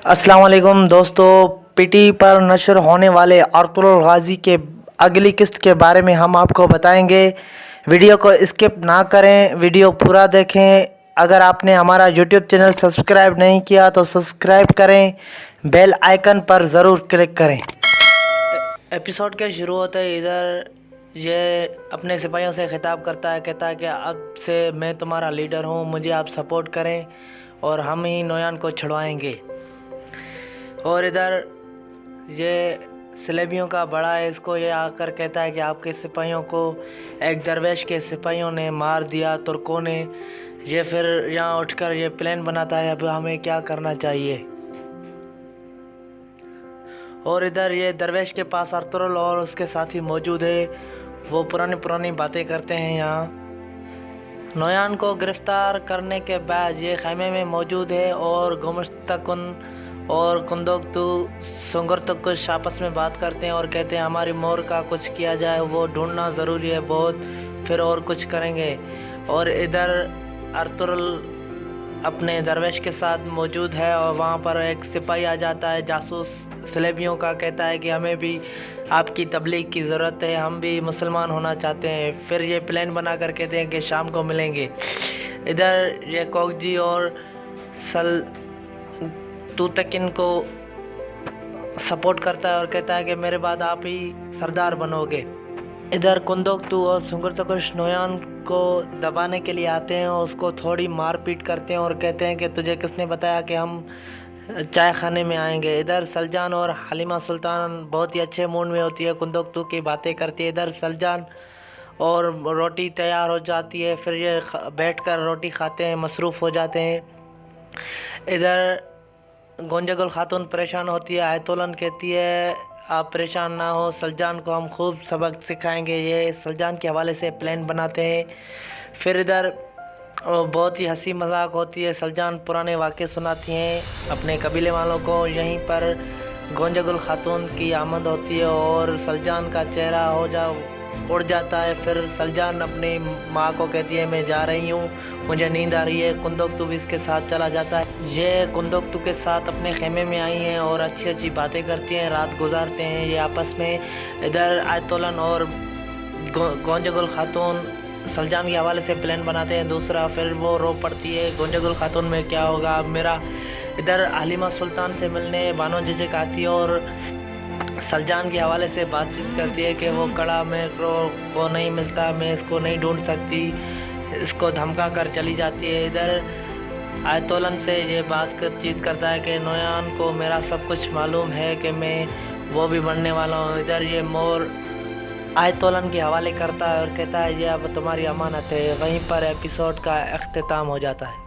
अस्सलाम वालेकुम दोस्तों, पीटी पर नशर होने वाले अर्तुगरुल गाजी के अगली किस्त के बारे में हम आपको बताएंगे। वीडियो को स्किप ना करें, वीडियो पूरा देखें। अगर आपने हमारा यूट्यूब चैनल सब्सक्राइब नहीं किया तो सब्सक्राइब करें, बेल आइकन पर ज़रूर क्लिक करें। एपिसोड के शुरू होते ही इधर ये अपने सिपाहियों से खिताब करता है, कहता है कि अब से मैं तुम्हारा लीडर हूँ, मुझे आप सपोर्ट करें और हम ही नोयान को छुड़वाएंगे। और इधर ये सलेबियों का बड़ा है, इसको ये आकर कहता है कि आपके सिपाहियों को एक दरवेश के सिपाहियों ने मार दिया, तुर्कों ने। ये फिर यहाँ उठकर ये प्लान बनाता है अब हमें क्या करना चाहिए। और इधर ये दरवेश के पास अर्तुगरुल और उसके साथी मौजूद है, वो पुरानी बातें करते हैं। यहाँ नोयान को गिरफ्तार करने के बाद ये खैमे में मौजूद है और गुमश्तकुन और कुंदोकतु सुंगरतुकुश आपस में बात करते हैं और कहते हैं हमारी मोर का कुछ किया जाए, वो ढूंढना ज़रूरी है बहुत, फिर और कुछ करेंगे। और इधर अर्तुगरुल अपने दरवेश के साथ मौजूद है और वहाँ पर एक सिपाही आ जाता है जासूस सलेबियों का, कहता है कि हमें भी आपकी तबलीग की ज़रूरत है, हम भी मुसलमान होना चाहते हैं। फिर ये प्लान बना कर कहते हैं कि शाम को मिलेंगे। इधर ये कोकजी और तुतकिन को सपोर्ट करता है और कहता है कि मेरे बाद आप ही सरदार बनोगे। इधर कुंदोकतु और सुंगरतुकुश नोयान को दबाने के लिए आते हैं और उसको थोड़ी मारपीट करते हैं और कहते हैं कि तुझे किसने बताया कि हम चाय खाने में आएंगे। इधर सलजान और हलीमा सुल्तान बहुत ही अच्छे मूड में होती है, कुंदोकतु की बातें करती है। इधर सलजान और रोटी तैयार हो जाती है, फिर ये बैठकर रोटी खाते हैं, मसरूफ़ हो जाते हैं। इधर गोंजागुल खातून परेशान होती है, आयतोलन कहती है आप परेशान ना हो, सलजान को हम खूब सबक सिखाएंगे। ये सलजान के हवाले से प्लान बनाते हैं। फिर इधर बहुत ही हंसी मजाक होती है, सलजान पुराने वाक़े सुनाती हैं अपने कबीले वालों को। यहीं पर गोंजागुल खातून की आमद होती है और सलजान का चेहरा उड़ जाता है। फिर सलजान अपनी माँ को कहती है मैं जा रही हूँ, मुझे नींद आ रही है। कुंदोकतु भी इसके साथ चला जाता है। ये कुंदोकतु के साथ अपने खेमे में आई हैं और अच्छी बातें करती हैं, रात गुजारते हैं ये आपस में। इधर आयतोलन और गोंजागुल खातून सलजान के हवाले से प्लान बनाते हैं दूसरा। फिर वो रो पड़ती है, गोंजागुल खातून में क्या होगा अब मेरा। इधर हलीमा सुल्तान से मिलने बानो झिझक आती है और सलजान के हवाले से बातचीत करती है कि वो कड़ा मेरे को नहीं मिलता, मैं इसको नहीं ढूंढ सकती, इसको धमका कर चली जाती है। इधर आयतोलन से ये बातचीत करता है कि नोयान को मेरा सब कुछ मालूम है कि मैं वो भी बनने वाला हूँ। इधर ये मोर आयतोलन के हवाले करता है और कहता है ये अब तुम्हारी अमानत है। वहीं पर एपिसोड का अख्तिताम हो जाता है।